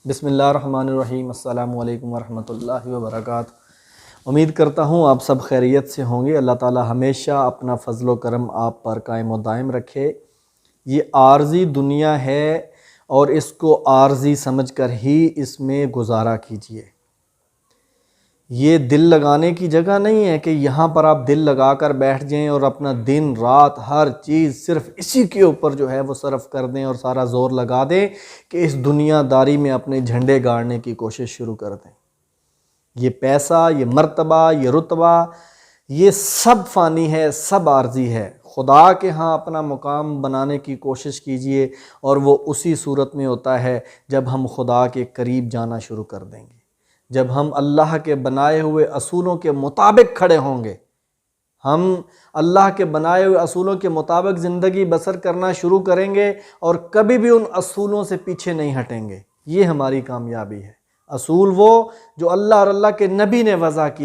بسم اللہ الرحمن الرحیم۔ السلام علیکم ورحمۃ اللہ وبرکاتہ۔ امید کرتا ہوں آپ سب خیریت سے ہوں گے۔ اللہ تعالی ہمیشہ اپنا فضل و کرم آپ پر قائم و دائم رکھے۔ یہ عارضی دنیا ہے اور اس کو عارضی سمجھ کر ہی اس میں گزارا کیجیے۔ یہ دل لگانے کی جگہ نہیں ہے کہ یہاں پر آپ دل لگا کر بیٹھ جائیں اور اپنا دن رات ہر چیز صرف اسی کے اوپر جو ہے وہ صرف کر دیں اور سارا زور لگا دیں کہ اس دنیا داری میں اپنے جھنڈے گاڑنے کی کوشش شروع کر دیں۔ یہ پیسہ، یہ مرتبہ، یہ رتبہ، یہ سب فانی ہے، سب عارضی ہے۔ خدا کے ہاں اپنا مقام بنانے کی کوشش کیجئے اور وہ اسی صورت میں ہوتا ہے جب ہم خدا کے قریب جانا شروع کر دیں گے، جب ہم اللہ کے بنائے ہوئے اصولوں کے مطابق کھڑے ہوں گے، ہم اللہ کے بنائے ہوئے اصولوں کے مطابق زندگی بسر کرنا شروع کریں گے اور کبھی بھی ان اصولوں سے پیچھے نہیں ہٹیں گے۔ یہ ہماری کامیابی ہے۔ اصول وہ جو اللہ اور اللہ کے نبی نے وضع کیے۔